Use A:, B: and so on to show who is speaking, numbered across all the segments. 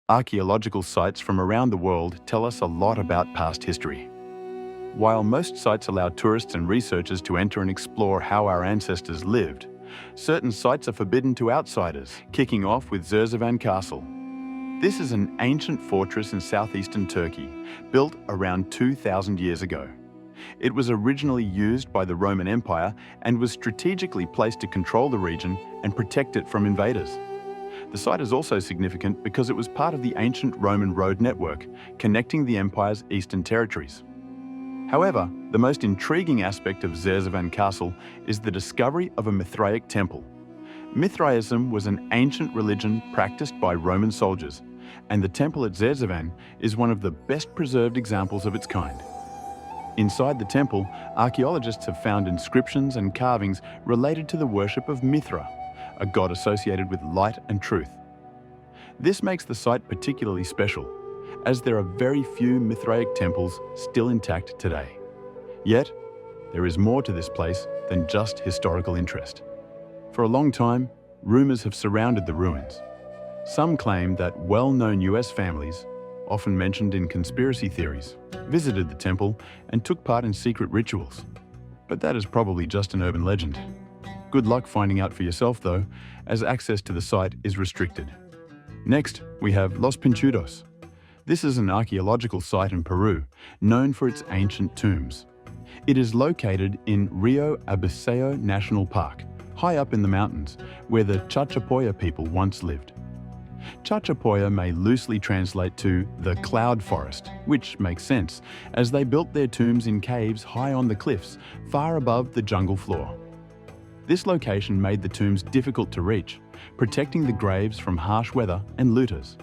A: Archaeological sites from around the world tell us a lot about past history. While most sites allow tourists and researchers to enter and explore how our ancestors lived, certain sites are forbidden to outsiders, kicking off with Zerzevan Castle. This is an ancient fortress in southeastern Turkey, built around 2,000 years ago. It was originally used by the Roman Empire and was strategically placed to control the region and protect it from invaders. The site is also significant because it was part of the ancient Roman road network, connecting the empire's eastern territories. However, the most intriguing aspect of Zerzevan Castle is the discovery of a Mithraic temple. Mithraism was an ancient religion practiced by Roman soldiers, and the temple at Zerzevan is one of the best preserved examples of its kind. Inside the temple, archaeologists have found inscriptions and carvings related to the worship of Mithra, a god associated with light and truth. This makes the site particularly special, as there are very few Mithraic temples still intact today. Yet, there is more to this place than just historical interest. For a long time, rumors have surrounded the ruins. Some claim that well-known US families, often mentioned in conspiracy theories, visited the temple and took part in secret rituals. But that is probably just an urban legend. Good luck finding out for yourself though, as access to the site is restricted. Next, we have Los Pinchudos. This is an archaeological site in Peru, known for its ancient tombs. It is located in Rio Abiseo National Park, high up in the mountains, where the Chachapoya people once lived. Chachapoya may loosely translate to the cloud forest, which makes sense, as they built their tombs in caves high on the cliffs, far above the jungle floor. This location made the tombs difficult to reach, protecting the graves from harsh weather and looters.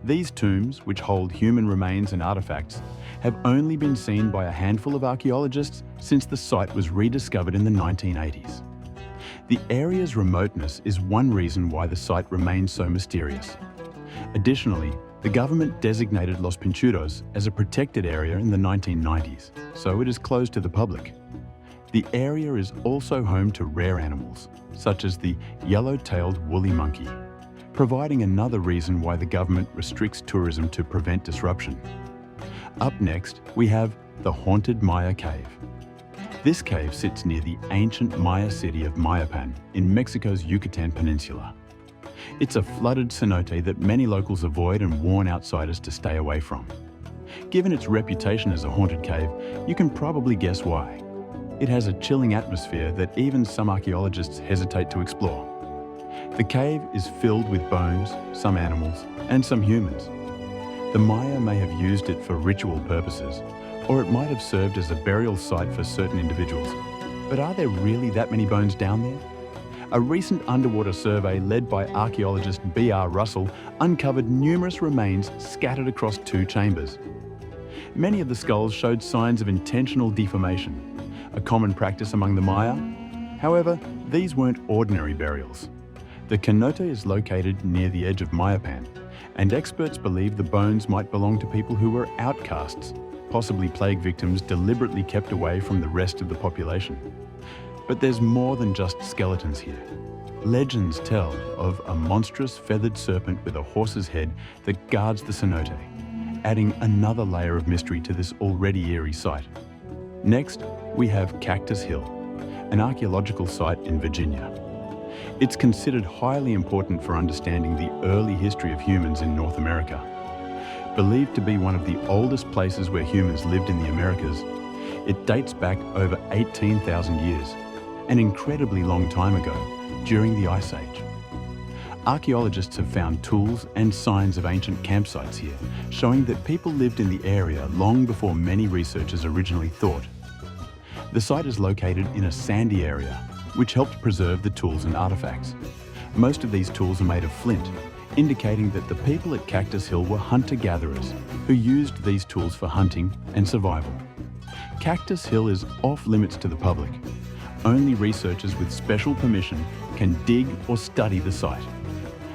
A: These tombs, which hold human remains and artifacts, have only been seen by a handful of archaeologists since the site was rediscovered in the 1980s. The area's remoteness is one reason why the site remains so mysterious. Additionally, the government designated Los Pinchudos as a protected area in the 1990s, so it is closed to the public. The area is also home to rare animals, such as the yellow-tailed woolly monkey, providing another reason why the government restricts tourism to prevent disruption. Up next, we have the Haunted Maya Cave. This cave sits near the ancient Maya city of Mayapan in Mexico's Yucatan Peninsula. It's a flooded cenote that many locals avoid and warn outsiders to stay away from. Given its reputation as a haunted cave, you can probably guess why. It has a chilling atmosphere that even some archaeologists hesitate to explore. The cave is filled with bones, some animals, and some humans. The Maya may have used it for ritual purposes, or it might have served as a burial site for certain individuals. But are there really that many bones down there? A recent underwater survey led by archaeologist B.R. Russell uncovered numerous remains scattered across two chambers. Many of the skulls showed signs of intentional deformation, a common practice among the Maya. However, these weren't ordinary burials. The cenote is located near the edge of Mayapan, and experts believe the bones might belong to people who were outcasts, possibly plague victims deliberately kept away from the rest of the population. But there's more than just skeletons here. Legends tell of a monstrous feathered serpent with a horse's head that guards the cenote, adding another layer of mystery to this already eerie site. Next, we have Cactus Hill, an archaeological site in Virginia. It's considered highly important for understanding the early history of humans in North America. Believed to be one of the oldest places where humans lived in the Americas, it dates back over 18,000 years, an incredibly long time ago, during the Ice Age. Archaeologists have found tools and signs of ancient campsites here, showing that people lived in the area long before many researchers originally thought. The site is located in a sandy area, which helped preserve the tools and artifacts. Most of these tools are made of flint, indicating that the people at Cactus Hill were hunter-gatherers who used these tools for hunting and survival. Cactus Hill is off-limits to the public. Only researchers with special permission can dig or study the site.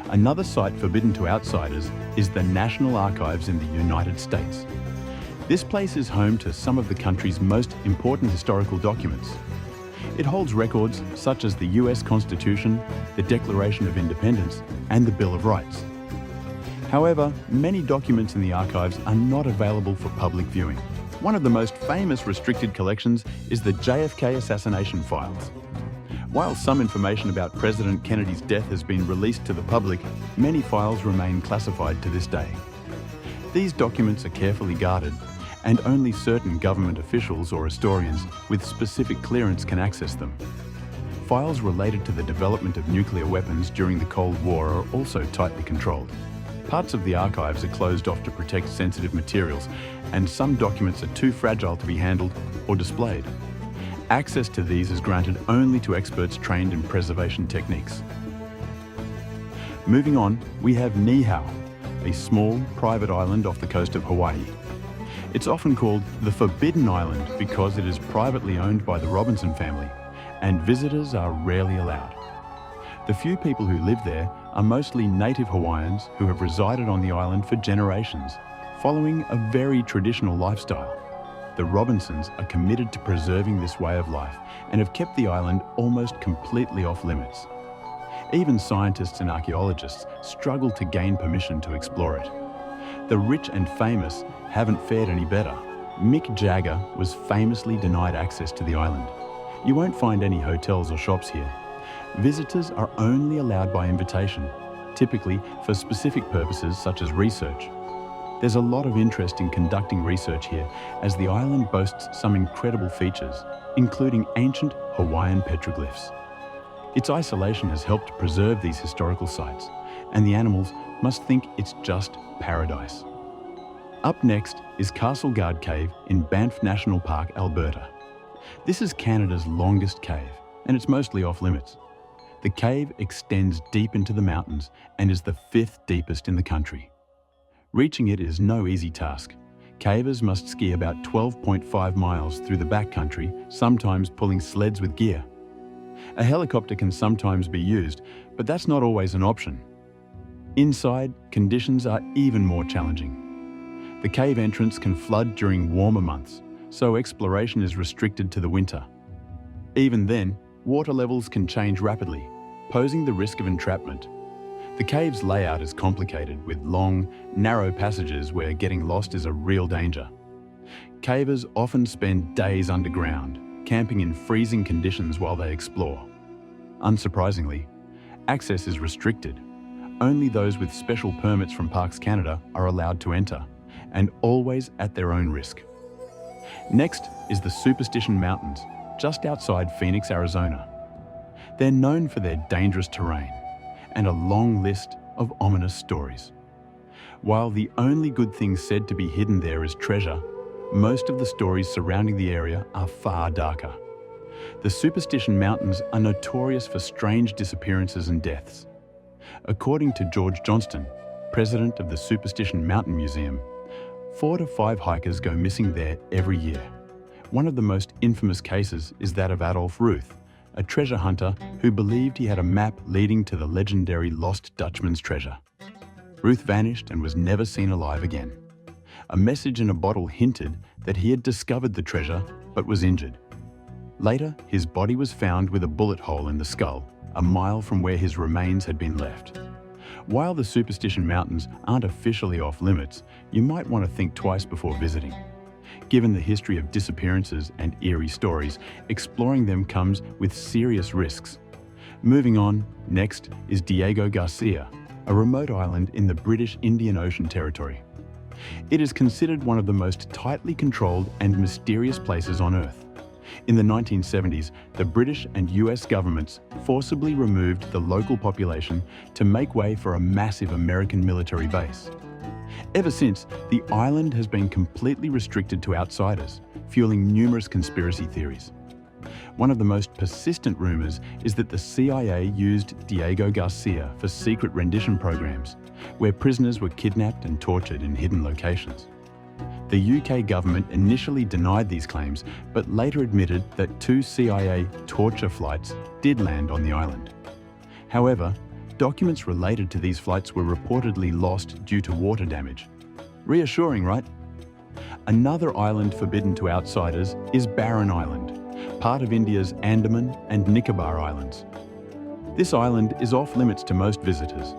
A: Another site forbidden to outsiders is the National Archives in the United States. This place is home to some of the country's most important historical documents. It holds records such as the US Constitution, the Declaration of Independence, and the Bill of Rights. However, many documents in the archives are not available for public viewing. One of the most famous restricted collections is the JFK assassination files. While some information about President Kennedy's death has been released to the public, many files remain classified to this day. These documents are carefully guarded, and only certain government officials or historians with specific clearance can access them. Files related to the development of nuclear weapons during the Cold War are also tightly controlled. Parts of the archives are closed off to protect sensitive materials, and some documents are too fragile to be handled or displayed. Access to these is granted only to experts trained in preservation techniques. Moving on, we have Niihau, a small, private island off the coast of Hawaii. It's often called the Forbidden Island because it is privately owned by the Robinson family, and visitors are rarely allowed. The few people who live there are mostly native Hawaiians who have resided on the island for generations, following a very traditional lifestyle. The Robinsons are committed to preserving this way of life and have kept the island almost completely off limits. Even scientists and archaeologists struggle to gain permission to explore it. The rich and famous haven't fared any better. Mick Jagger was famously denied access to the island. You won't find any hotels or shops here. Visitors are only allowed by invitation, typically for specific purposes such as research. There's a lot of interest in conducting research here, as the island boasts some incredible features, including ancient Hawaiian petroglyphs. Its isolation has helped preserve these historical sites, and the animals must think it's just paradise. Up next is Castle Guard Cave in Banff National Park, Alberta. This is Canada's longest cave, and it's mostly off limits. The cave extends deep into the mountains and is the 5th deepest in the country. Reaching it is no easy task. Cavers must ski about 12.5 miles through the backcountry, sometimes pulling sleds with gear. A helicopter can sometimes be used, but that's not always an option. Inside, conditions are even more challenging. The cave entrance can flood during warmer months, so exploration is restricted to the winter. Even then, water levels can change rapidly, posing the risk of entrapment. The cave's layout is complicated, with long, narrow passages where getting lost is a real danger. Cavers often spend days underground, camping in freezing conditions while they explore. Unsurprisingly, access is restricted. Only those with special permits from Parks Canada are allowed to enter, and always at their own risk. Next is the Superstition Mountains, just outside Phoenix, Arizona. They're known for their dangerous terrain and a long list of ominous stories. While the only good thing said to be hidden there is treasure, most of the stories surrounding the area are far darker. The Superstition Mountains are notorious for strange disappearances and deaths. According to George Johnston, president of the Superstition Mountain Museum, 4 to 5 hikers go missing there every year. One of the most infamous cases is that of Adolf Ruth, a treasure hunter who believed he had a map leading to the legendary Lost Dutchman's treasure. Ruth vanished and was never seen alive again. A message in a bottle hinted that he had discovered the treasure but was injured. Later, his body was found with a bullet hole in the skull, a mile from where his remains had been left. While the Superstition Mountains aren't officially off limits, you might want to think twice before visiting. Given the history of disappearances and eerie stories, exploring them comes with serious risks. Moving on, next is Diego Garcia, a remote island in the British Indian Ocean Territory. It is considered one of the most tightly controlled and mysterious places on Earth. In the 1970s, the British and US governments forcibly removed the local population to make way for a massive American military base. Ever since, the island has been completely restricted to outsiders, fueling numerous conspiracy theories. One of the most persistent rumors is that the CIA used Diego Garcia for secret rendition programs, where prisoners were kidnapped and tortured in hidden locations. The UK government initially denied these claims, but later admitted that 2 CIA torture flights did land on the island. However, documents related to these flights were reportedly lost due to water damage. Reassuring, right? Another island forbidden to outsiders is Barren Island, part of India's Andaman and Nicobar Islands. This island is off limits to most visitors.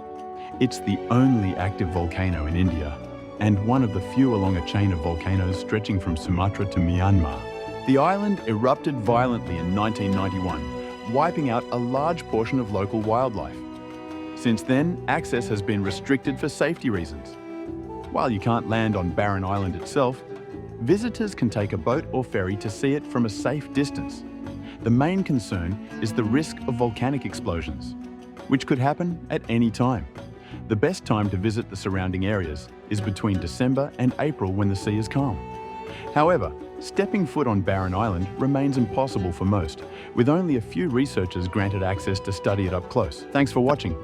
A: It's the only active volcano in India, and one of the few along a chain of volcanoes stretching from Sumatra to Myanmar. The island erupted violently in 1991, wiping out a large portion of local wildlife. Since then, access has been restricted for safety reasons. While you can't land on Barren Island itself, visitors can take a boat or ferry to see it from a safe distance. The main concern is the risk of volcanic explosions, which could happen at any time. The best time to visit the surrounding areas is between December and April when the sea is calm. However, stepping foot on Barren Island remains impossible for most, with only a few researchers granted access to study it up close. Thanks for watching.